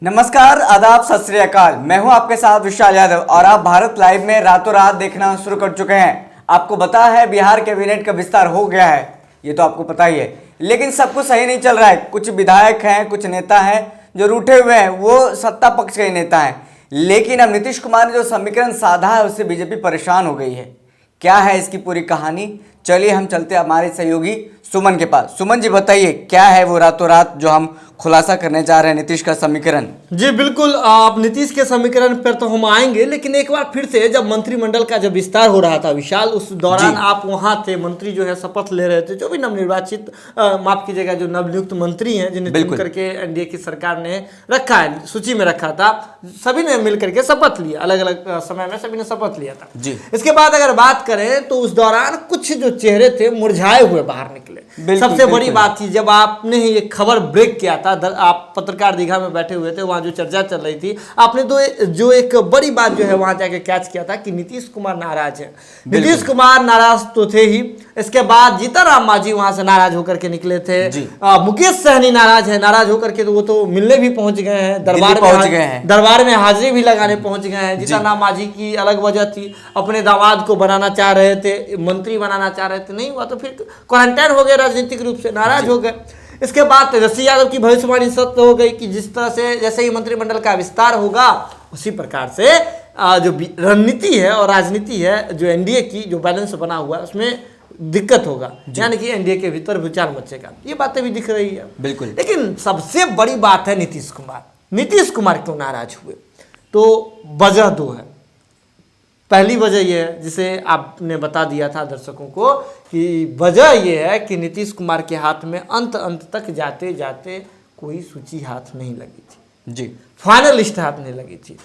नमस्कार, आदाब, सत श्री अकाल। मैं हूं आपके साथ विशाल यादव और आप भारत लाइव में रातों रात देखना शुरू कर चुके हैं। आपको पता है बिहार कैबिनेट का विस्तार हो गया है, ये तो आपको पता ही है, लेकिन सब कुछ सही नहीं चल रहा है। कुछ विधायक हैं, कुछ नेता हैं जो रूठे हुए हैं, वो सत्ता पक्ष के नेता हैं, लेकिन अब नीतीश कुमार ने जो समीकरण साधा है उससे बीजेपी परेशान हो गई है। क्या है इसकी पूरी कहानी? चलिए हम चलते हमारे सहयोगी सुमन के पास। सुमन जी बताइए, क्या है वो रातों रात जो हम खुलासा करने जा रहे हैं नीतीश का समीकरण? जी बिल्कुल, आप नीतीश के समीकरण पर तो हम आएंगे, लेकिन एक बार फिर से जब मंत्रिमंडल का जब विस्तार हो रहा था विशाल, उस दौरान आप वहां थे, मंत्री जो है शपथ ले रहे थे, जो भी नवनिर्वाचित माफ कीजिएगा जो नवनियुक्त मंत्री हैं जिन्हें चुन करके एनडीए की सरकार ने रखा है, सूची में रखा था, सभी ने मिलकर के शपथ लिया, अलग अलग समय में सभी ने शपथ लिया था जी। इसके बाद अगर बात करें तो उस दौरान कुछ जो चेहरे थे मुरझाए हुए बाहर निकले। सबसे बड़ी बात थी जब आपने ये खबर ब्रेक किया था, आप पत्रकार दीघा में बैठे हुए थे, वहां जो चर्चा चल रही थी, आपने तो जो एक बड़ी बात जो है वहां जाके कैच किया था कि नीतीश कुमार नाराज है। नीतीश कुमार नाराज तो थे ही, इसके बाद जीतनराम मांझी वहां से नाराज होकर के निकले थे, मुकेश सहनी नाराज है, नाराज होकर के तो वो तो मिलने भी पहुंच गए हैं, दरबार में हाजिरी भी लगाने पहुंच गए हैं। जीतनराम मांझी की अलग वजह थी, अपने दामाद को बनाना चाह रहे थे, मंत्री बनाना चाह रहे थे, नहीं हुआ तो फिर क्वारंटाइन हो गए, राजनीतिक रूप से नाराज हो गए। इसके बाद तेजस्वी यादव की भविष्यवाणी सत्य हो गई कि जिस तरह से जैसे ही मंत्रिमंडल का विस्तार होगा उसी प्रकार से जो रणनीति है और राजनीति है जो एनडीए की जो बैलेंस बना हुआ है उसमें दिक्कत होगा, यानी कि एनडीए के भीतर भूचाल मचेगा। ये बातें भी दिख रही है बिल्कुल। लेकिन सबसे बड़ी बात है नीतीश कुमार क्यों नाराज हुए, तो वजह दो है। पहली वजह यह है जिसे आपने बता दिया था दर्शकों को कि वजह यह है कि नीतीश कुमार के हाथ में अंत तक जाते जाते कोई सूची हाथ नहीं लगी थी जी, फाइनल लिस्ट हाथ नहीं लगी थी।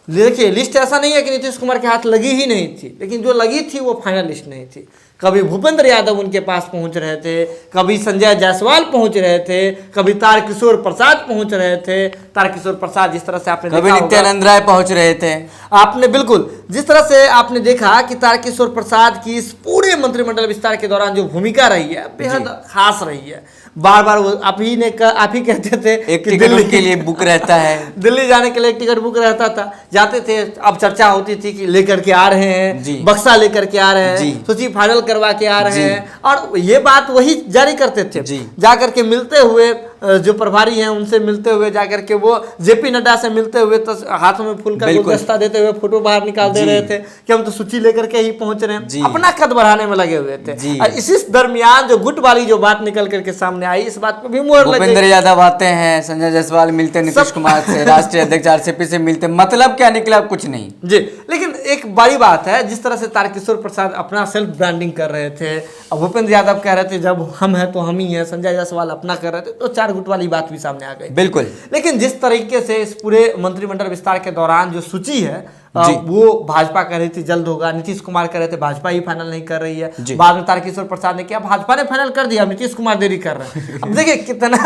देखिए लिस्ट ऐसा नहीं है कि नीतीश कुमार के हाथ लगी ही नहीं थी, लेकिन जो लगी थी वो फाइनल लिस्ट नहीं थी। कभी भूपेंद्र यादव उनके पास पहुंच रहे थे, कभी संजय जायसवाल पहुंच रहे थे, कभी तारकिशोर प्रसाद पहुंच रहे थे। तारकिशोर प्रसाद जिस तरह से आपने कभी नित्यानंद राय पहुंच रहे थे, आपने बिल्कुल जिस तरह से आपने देखा कि तारकिशोर प्रसाद की इस पूरे मंत्रिमंडल विस्तार के दौरान जो भूमिका रही है बेहद खास रही है। बार बार वो आप ही कहते थे एक टिकट के लिए बुक रहता है, दिल्ली जाने के लिए एक टिकट बुक रहता था, जाते थे, अब चर्चा होती थी कि लेकर के आ रहे हैं, बक्सा लेकर के आ रहे हैं, सूची फाइनल करवा के आ रहे हैं, और ये बात वही जारी करते थे। जाकर के मिलते हुए जो प्रभारी हैं उनसे मिलते हुए, जाकर के वो जेपी नड्डा से मिलते हुए तो हाथों में फूल का गुलदस्ता देते हुए फोटो बाहर निकाल दे रहे थे कि हम तो सूची लेकर के ही पहुंच रहे हैं, अपना कद बढ़ाने में लगे हुए थे। और इसी दरमियान जो गुट वाली जो बात निकल करके सामने आई, इस बात पे भी मोहर लगी। भूपेंद्र यादव आते हैं, संजय जायसवाल मिलते नीतीश कुमार से, राष्ट्रीय अध्यक्ष आरसीपी से मिलते, मतलब क्या निकला? कुछ नहीं जी। लेकिन एक बड़ी बात है, जिस तरह से तारकिशोर प्रसाद अपना सेल्फ ब्रांडिंग कर रहे थे, भूपेंद्र यादव कह रहे थे जब हम हैं तो हम ही हैं, संजय जायसवाल अपना कर रहे थे, तो चार गुट वाली बात भी सामने आ गई बिल्कुल। लेकिन जिस तरीके से इस पूरे मंत्रिमंडल विस्तार के दौरान जो सूची है वो भाजपा कह रही थी जल्द होगा, नीतीश कुमार कह रहे थे भाजपा ही फाइनल नहीं कर रही है, बाद में तारकिशोर प्रसाद ने किया भाजपा ने फाइनल कर दिया, नीतीश कुमार देरी कर रहे हैं। अब देखिए कितना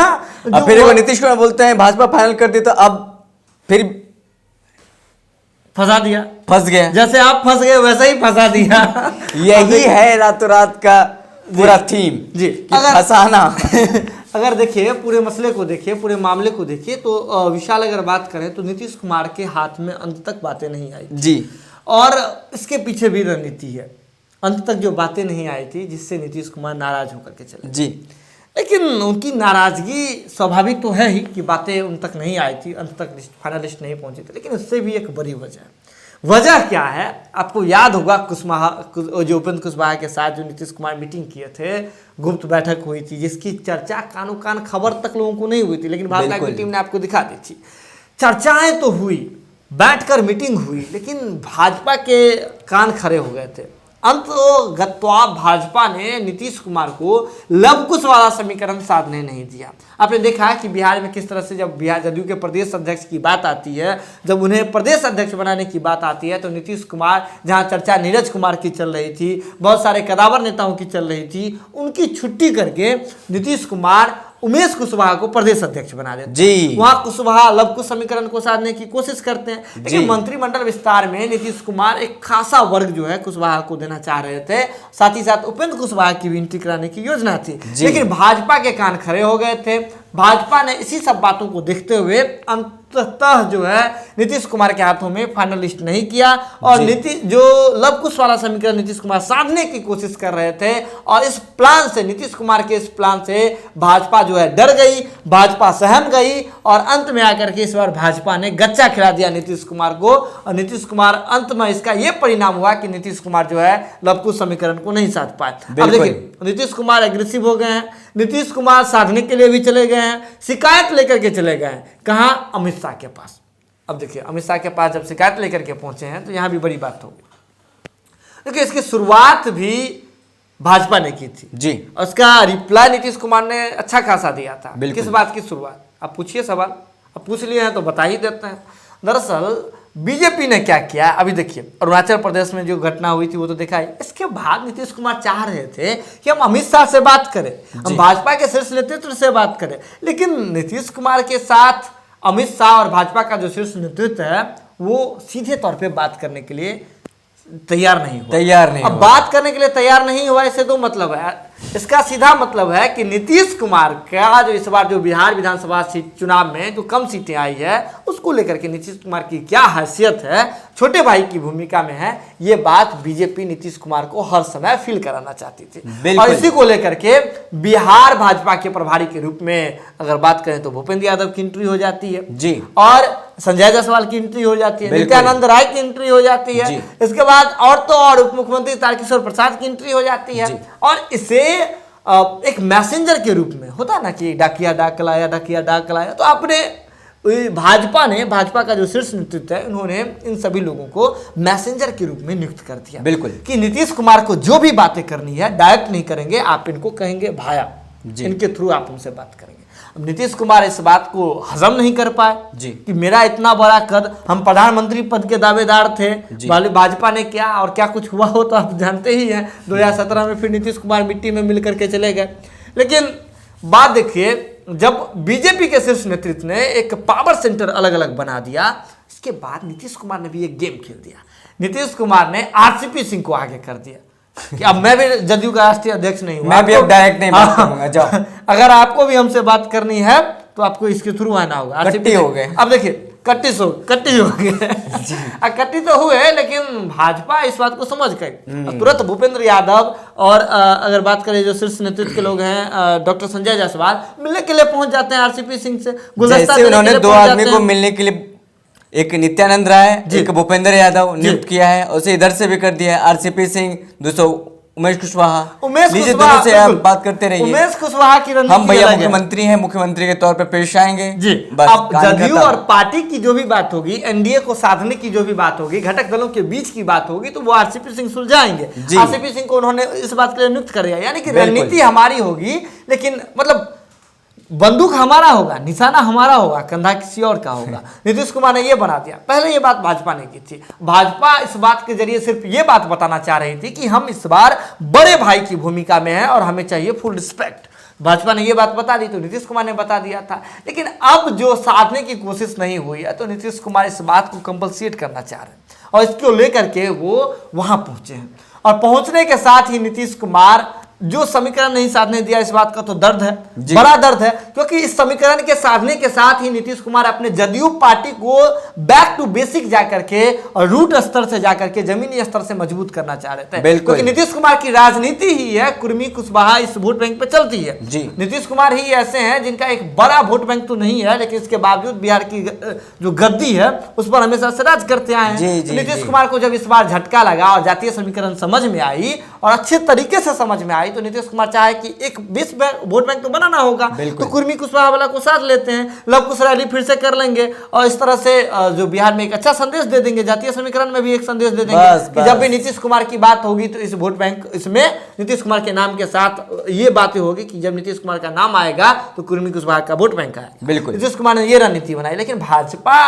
फिर वो नीतीश कुमार बोलते हैं भाजपा फाइनल कर दी, तो अब फिर फंस गया, जैसे आप फंस गए वैसे ही फंसा दिया। यही है रातों रात का पूरा थीम जी, फंसाना। अगर देखिए पूरे मसले को देखिए, पूरे मामले को देखिए, तो विशाल अगर बात करें तो नीतीश कुमार के हाथ में अंत तक बातें नहीं आई जी, और इसके पीछे भी रणनीति है। अंत तक जो बातें नहीं आई थी जिससे नीतीश कुमार नाराज होकर के चले जी, लेकिन उनकी नाराजगी स्वाभाविक तो है ही कि बातें उन तक नहीं आई थी, अंत तक फाइनल लिस्ट नहीं पहुंची थी। लेकिन उससे भी एक बड़ी वजह क्या है, आपको याद होगा जो उपेंद्र कुशवाहा के साथ जो नीतीश कुमार मीटिंग किए थे, गुप्त बैठक हुई थी, जिसकी चर्चा कानो कान खबर तक लोगों को नहीं हुई थी, लेकिन भाजपा की टीम ने आपको दिखा दी थी। चर्चाएं तो हुई, बैठकर मीटिंग हुई, लेकिन भाजपा के कान खड़े हो गए थे। अंतगत्वा भाजपा ने नीतीश कुमार को लव कुश वाला समीकरण साधने नहीं दिया। आपने देखा कि बिहार में किस तरह से जब बिहार जदयू के प्रदेश अध्यक्ष की बात आती है, जब उन्हें प्रदेश अध्यक्ष बनाने की बात आती है, तो नीतीश कुमार, जहां चर्चा नीरज कुमार की चल रही थी, बहुत सारे कदावर नेताओं की चल रही थी, उनकी छुट्टी करके नीतीश कुमार उमेश कुशवाहा को प्रदेश अध्यक्ष बना देते जी। वहां कुशवाहा लव कुश समीकरण को साधने की कोशिश करते हैं, लेकिन मंत्रिमंडल विस्तार में नीतीश कुमार एक खासा वर्ग जो है कुशवाहा को देना चाह रहे थे, साथ ही साथ उपेंद्र कुशवाहा की भी एंट्री कराने की योजना थी, लेकिन भाजपा के कान खड़े हो गए थे। भाजपा ने इसी सब बातों को देखते हुए अंततः जो है नीतीश कुमार के हाथों में फाइनल लिस्ट नहीं किया और नीतीश जो लव कुश वाला समीकरण नीतीश कुमार साधने की कोशिश कर रहे थे और इस प्लान से नीतीश कुमार के इस प्लान से भाजपा जो है डर गई, भाजपा सहम गई और अंत में आकर के इस बार भाजपा ने गच्चा खिला दिया नीतीश कुमार को और नीतीश कुमार अंत में इसका यह परिणाम हुआ कि नीतीश कुमार जो है लव कुश समीकरण को नहीं साध पाए। अब देखिए नीतीश कुमार एग्रेसिव हो गए हैं, नीतीश कुमार साधने के लिए भी चले गए हैं, शिकायत लेकर के चले गए हैं कहाँ? अमित शाह के पास। अब देखिए अमित शाह के पास जब शिकायत लेकर के पहुंचे हैं तो यहाँ भी बड़ी बात होगी। देखिए इसकी शुरुआत भी भाजपा ने की थी जी, उसका रिप्लाई नीतीश कुमार ने अच्छा खासा दिया था। किस बात की शुरुआत? आप पूछिए सवाल, अब पूछ लिए हैं तो बता ही देते हैं। दरअसल बीजेपी ने क्या किया, अभी देखिए अरुणाचल प्रदेश में जो घटना हुई थी वो तो देखा ही। इसके बाद नीतीश कुमार चाह रहे थे कि हम अमित शाह से बात करें, हम भाजपा के शीर्ष नेतृत्व से बात करें, लेकिन नीतीश कुमार के साथ अमित शाह और भाजपा का जो शीर्ष नेतृत्व है वो सीधे तौर पे बात करने के लिए तैयार नहीं हुआ। अब बात करने के लिए तैयार नहीं हुआ, इससे दो मतलब है। इसका सीधा मतलब है कि नीतीश कुमार का जो इस बार जो बिहार विधानसभा सीट चुनाव में जो कम सीटें आई है उसको लेकर के नीतीश कुमार की क्या हैसियत है, छोटे भाई की भूमिका में है, ये बात बीजेपी नीतीश कुमार को हर समय फील कराना चाहती थी। और इसी को लेकर के बिहार भाजपा के प्रभारी के रूप में अगर बात करें तो भूपेंद्र यादव की एंट्री हो जाती है जी, और संजय जायसवाल की एंट्री हो जाती है, नित्यानंद राय की एंट्री हो जाती है, इसके बाद और तो और उप मुख्यमंत्री तारकिशोर प्रसाद की एंट्री हो जाती है। और इसे एक मैसेंजर के रूप में होता ना कि डाकिया डाक लाया, डाकिया डाक लाया, तो आपने भाजपा का जो शीर्ष नेतृत्व है उन्होंने इन सभी लोगों को मैसेंजर के रूप में नियुक्त कर दिया। बिल्कुल कि नीतीश कुमार को जो भी बातें करनी है डायरेक्ट नहीं करेंगे, आप इनको कहेंगे भाया, इनके थ्रू आप उनसे बात करेंगे। अब नीतीश कुमार इस बात को हजम नहीं कर पाए जी कि मेरा इतना बड़ा कद, हम प्रधानमंत्री पद के दावेदार थे, भाजपा ने क्या और क्या कुछ हुआ हो तो आप जानते ही हैं। 2017 में फिर नीतीश कुमार मिट्टी में मिल करके चले गए। लेकिन बात देखिए, जब बीजेपी के शीर्ष नेतृत्व ने एक पावर सेंटर अलग अलग बना दिया, इसके बाद नीतीश कुमार ने भी एक गेम खेल दिया। नीतीश कुमार ने आरसीपी सिंह को आगे कर दिया कि अब मैं भी जदयू का राष्ट्रीय अध्यक्ष नहीं हूं, मैं भी अब डायरेक्ट नहीं बात करूंगा, जाओ अगर आपको भी हमसे बात करनी है तो आपको इसके थ्रू आना होगा। आरसीपी हो गए, अब देखिए कट्टी हो गए कट्टी तो हुए, लेकिन भाजपा इस बात को समझ गई। तुरंत भूपेंद्र यादव और अगर बात करें जो शीर्ष नेतृत्व के लोग हैं डॉक्टर संजय जायसवाल मिलने के लिए पहुंच जाते हैं आरसीपी सिंह से। गुलदस्ता उन्होंने दो आदमी को मिलने के लिए, एक नित्यानंद राय, एक भूपेंद्र यादव नियुक्त किया है, उसे इधर से भी कर दिया है आरसीपी सिंह, दूसरा उमेश कुशवाहा। दोनों से आप बात करते रहिए। उमेश कुशवाहा की हम भैया मुख्यमंत्री हैं, मुख्यमंत्री के तौर पे पेश आएंगे जी। अब जदयू और पार्टी की जो भी बात होगी, एनडीए को साधने की जो भी बात होगी, घटक दलों के बीच की बात होगी, तो वो आरसीपी सिंह सुलझाएंगे। आरसीपी सिंह को उन्होंने इस बात के लिए नियुक्त कर दिया, यानी कि रणनीति हमारी होगी, लेकिन मतलब बंदूक हमारा होगा, निशाना हमारा होगा, कंधा किसी और का होगा। नीतीश कुमार ने यह बना दिया। पहले ये बात भाजपा ने की थी। भाजपा इस बात के जरिए सिर्फ ये बात बताना चाह रही थी कि हम इस बार बड़े भाई की भूमिका में हैं और हमें चाहिए फुल रिस्पेक्ट। भाजपा ने ये बात बता दी तो नीतीश कुमार ने बता दिया था। लेकिन अब जो साधने की कोशिश नहीं हुई है तो नीतीश कुमार इस बात को कंपलसेट करना चाह रहे हैं और इसको लेकर के वो वहां पहुंचे हैं। और पहुंचने के साथ ही नीतीश कुमार जो समीकरण नहीं साधने दिया, इस बात का तो दर्द है, बड़ा दर्द है, क्योंकि इस समीकरण के साधने के साथ ही नीतीश कुमार अपने जदयू पार्टी को बैक टू बेसिक जाकर के और रूट स्तर से जाकर के जमीनी स्तर से मजबूत करना चाह रहे थे। क्योंकि नीतीश कुमार की राजनीति ही है, कुर्मी कुशवाहा इस वोट बैंक पे चलती है। नीतीश कुमार ही ऐसे हैं जिनका एक बड़ा वोट बैंक तो नहीं है, लेकिन इसके बावजूद बिहार की जो गद्दी है उस पर हमेशा से राज करते आए हैं। नीतीश कुमार को जब इस बार झटका लगा और जातीय समीकरण समझ में आई और अच्छे तरीके से समझ में आई, तो नीतीश कुमार चाहे कि एक 20 वोट बैंक तो बनाना होगा, तो कुर्मी कुशवाहा वाला को साथ लेते हैं, लव कुश रैली फिर से कर लेंगे और इस तरह से जो बिहार में एक अच्छा संदेश दे देंगे, जातीय समीकरण में भी एक संदेश दे देंगे कि जब भी नीतीश कुमार की बात होगी तो इस वोट बैंक, इसमें नीतीश कुमार के नाम के साथ ये बातें होगी कि जब नीतीश कुमार का नाम आएगा तो कुर्मी कुशवाहा का वोट बैंक आएगा। बिल्कुल नीतीश कुमार ने ये रणनीति बनाई, लेकिन भाजपा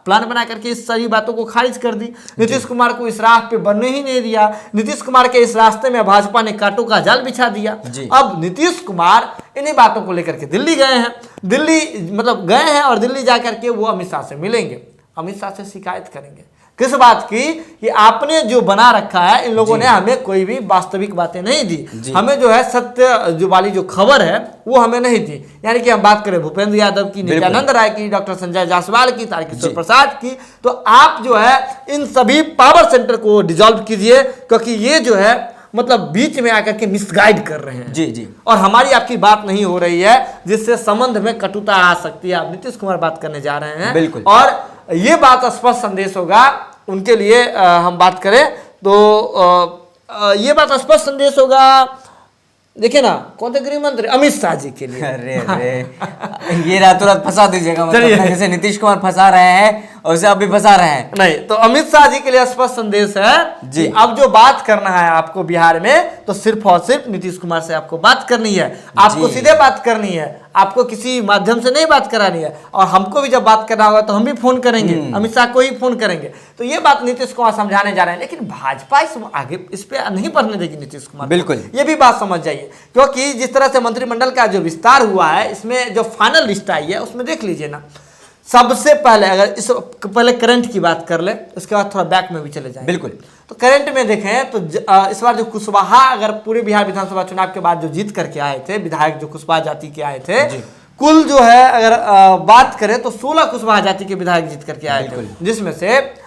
प्लान बना करके इस सारी बातों को खारिज कर दी। नीतीश कुमार को इस राह पे बनने ही नहीं दिया। नीतीश कुमार के इस रास्ते में भाजपा ने कांटों का जाल बिछा दिया। अब नीतीश कुमार इन्हीं बातों को लेकर के दिल्ली गए हैं, दिल्ली मतलब गए हैं और दिल्ली जाकर के वो अमित शाह से मिलेंगे, अमित शाह से शिकायत करेंगे किस बात की कि आपने जो बना रखा है, इन लोगों ने हमें कोई भी वास्तविक बातें नहीं दी, हमें जो है सत्य जो वाली जो खबर है वो हमें नहीं दी। यानी कि हम बात करें भूपेंद्र यादव की, नित्यानंद राय की, डॉक्टर संजय जायसवाल की, तारकिशोर प्रसाद की, तो आप जो है इन सभी पावर सेंटर को डिसॉल्व कीजिए, क्योंकि ये जो है मतलब बीच में आकर के मिसगाइड कर रहे हैं। जी और हमारी आपकी बात नहीं हो रही है, जिससे संबंध में कटुता आ सकती है। आप नीतीश कुमार बात करने जा रहे हैं, बिल्कुल, और ये बात स्पष्ट संदेश होगा उनके लिए। हम बात करें तो ये बात स्पष्ट संदेश होगा, देखिए ना, कौन थे गृह मंत्री, अमित शाह जी के लिए। अरे ये रातों रात फंसा दीजिएगा, मतलब जैसे नीतीश कुमार फंसा रहे हैं वैसे आप भी फंसा रहे हैं। नहीं, तो अमित शाह जी के लिए स्पष्ट संदेश है जी, अब जो बात करना है आपको बिहार में, तो सिर्फ और सिर्फ नीतीश कुमार से आपको बात करनी है, आपको सीधे बात करनी है, आपको किसी माध्यम से नहीं बात करानी है। और हमको भी जब बात करना होगा तो हम भी फोन करेंगे, अमित शाह को ही फोन करेंगे। तो ये बात नीतीश कुमार समझाने जा रहे हैं, लेकिन भाजपा इस पे नहीं बढ़ने देगी नीतीश कुमार। बिल्कुल, ये भी बात समझ जाइए, क्योंकि जिस तरह से मंत्रिमंडल का जो विस्तार हुआ है, इसमें जो फाइनल लिस्ट आई है उसमें देख लीजिए ना, सबसे पहले अगर इस पहले करंट की बात कर ले, उसके बाद थोड़ा बैक में भी चले जाए। बिल्कुल, तो करंट में देखें तो इस बार जो कुशवाहा, अगर पूरे बिहार विधानसभा चुनाव के बाद जो जीत करके आए थे विधायक, जो कुशवाहा जाति के आए थे, कुल जो है अगर बात करें तो 16 कुशवाहा जाति के विधायक जीत करके आए थे, जिसमें से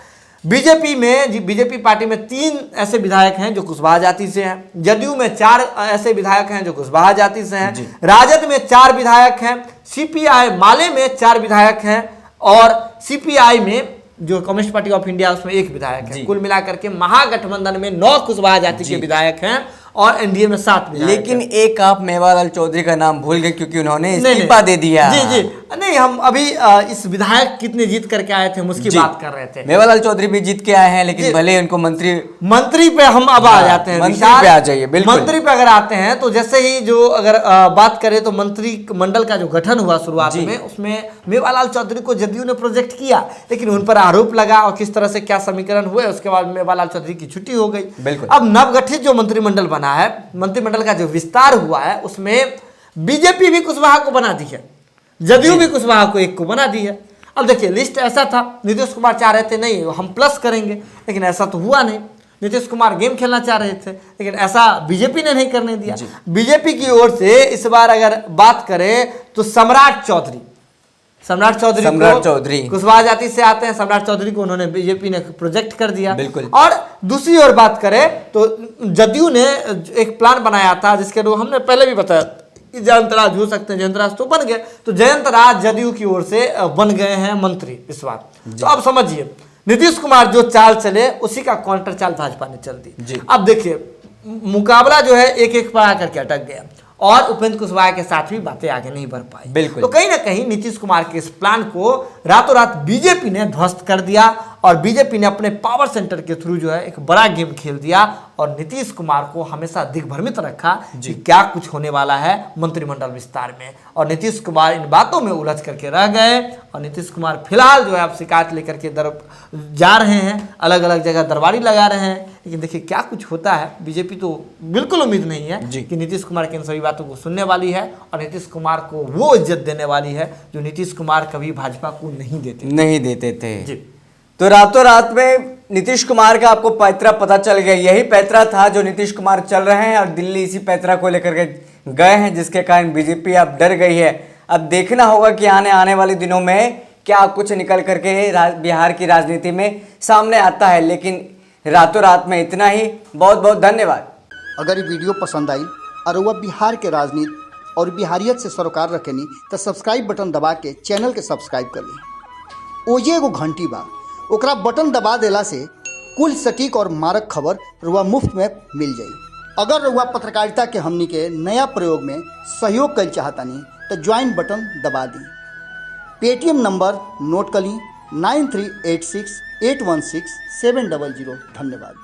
बीजेपी पार्टी में 3 ऐसे विधायक हैं जो कुशवाहा जाति से हैं, जदयू में 4 ऐसे विधायक हैं जो कुशवाहा जाति से हैं, राजद में 4 विधायक हैं, सीपीआई माले में 4 विधायक हैं, और सीपीआई में जो कम्युनिस्ट पार्टी ऑफ इंडिया उसमें 1 विधायक है। कुल मिलाकर के महागठबंधन में 9 कुशवाहा जाति के विधायक हैं और एनडीए में 7 विधायक। लेकिन एक आप मेवालाल चौधरी का नाम भूल गए, क्योंकि उन्होंने इस्तीफा दे दिया। जी, नहीं, हम अभी इस विधायक कितने जीत करके आए थे उसकी बात कर रहे थे। मेवालाल चौधरी भी जीत के आए हैं, लेकिन भले उनको मंत्री पे हम अब आ जाते हैं, मंत्री पे आ जाइए। बिल्कुल, मंत्री पे अगर आते हैं तो जैसे ही जो अगर बात करें तो मंत्री मंडल का जो गठन हुआ शुरुआत में, उसमें मेवालाल चौधरी को जदयू ने प्रोजेक्ट किया, लेकिन उन पर आरोप लगा और किस तरह से क्या समीकरण हुए, उसके बाद मेवालाल चौधरी की छुट्टी हो गई। बिल्कुल, अब नवगठित जो मंत्रिमंडल बना है, मंत्रिमंडल का जो विस्तार हुआ है, उसमें बीजेपी भी कुशवाहा को बना दी है, जदयू भी कुशवाहा को 1 को बना दी है। अब देखिए, लिस्ट ऐसा था, नीतीश कुमार चाह रहे थे नहीं हम प्लस करेंगे, लेकिन ऐसा तो हुआ नहीं। नीतीश कुमार गेम खेलना चाह रहे थे, लेकिन ऐसा बीजेपी ने नहीं करने दिया। बीजेपी की ओर से इस बार अगर बात करें तो सम्राट चौधरी कुशवाहा जाति से आते हैं, सम्राट चौधरी को उन्होंने बीजेपी ने प्रोजेक्ट कर दिया। बिल्कुल, और दूसरी ओर बात करें तो जदयू ने एक प्लान बनाया था, जिसके हमने पहले भी बताया, जयंत राज हो सकते हैं, जयंत राज तो बन गए, तो जयंत राज जदयू की ओर से बन गए हैं मंत्री इस बार। तो अब समझिए, नीतीश कुमार जो चाल चले उसी का काउंटर चाल भाजपा ने चल दी। अब देखिए, मुकाबला जो है एक पर आकर के अटक गया, और उपेंद्र कुशवाहा के साथ भी बातें आगे नहीं बढ़ पाई। बिल्कुल, तो कहीं ना कहीं नीतीश कुमार के इस प्लान को रातों रात बीजेपी ने ध्वस्त कर दिया, और बीजेपी ने अपने पावर सेंटर के थ्रू जो है एक बड़ा गेम खेल दिया, और नीतीश कुमार को हमेशा दिग्भ्रमित रखा कि क्या कुछ होने वाला है मंत्रिमंडल विस्तार में। और नीतीश कुमार इन बातों में उलझ करके रह गए, और नीतीश कुमार फिलहाल जो है अब शिकायत लेकर के जा रहे हैं, अलग अलग जगह दरबारी लगा रहे हैं। लेकिन देखिए क्या कुछ होता है, बीजेपी तो बिल्कुल उम्मीद नहीं है कि नीतीश कुमार की इन सभी बातों को सुनने वाली है, और नीतीश कुमार को वो इज्जत देने वाली है जो नीतीश कुमार कभी भाजपा को नहीं देते थे। जी, तो रातों रात में नीतीश कुमार का आपको पैतरा पता चल गया। यही पैतरा था जो नीतीश कुमार चल रहे हैं, और दिल्ली इसी पैतरा को लेकर के गए हैं, जिसके कारण बीजेपी अब डर गई है। अब देखना होगा कि आने वाले दिनों में क्या कुछ निकल करके बिहार की राजनीति में सामने आता है। लेकिन रातों रात में इतना ही। बहुत बहुत धन्यवाद। अगर ये वीडियो पसंद आई और वह बिहार के राजनीति और बिहारियत से सरोकार रखेनी तो सब्सक्राइब बटन दबा के चैनल के सब्सक्राइब कर ली। ओजे एगो घंटी बा, ओकरा बटन दबा देला से कुल सटीक और मारक खबर रुआ मुफ्त में मिल जाई। अगर रुआ पत्रकारिता के हमनी के नया प्रयोग में सहयोग कर चाहतानी तो ज्वाइन बटन दबा दी। पेटीएम नंबर नोट कर ली 9386816700। धन्यवाद।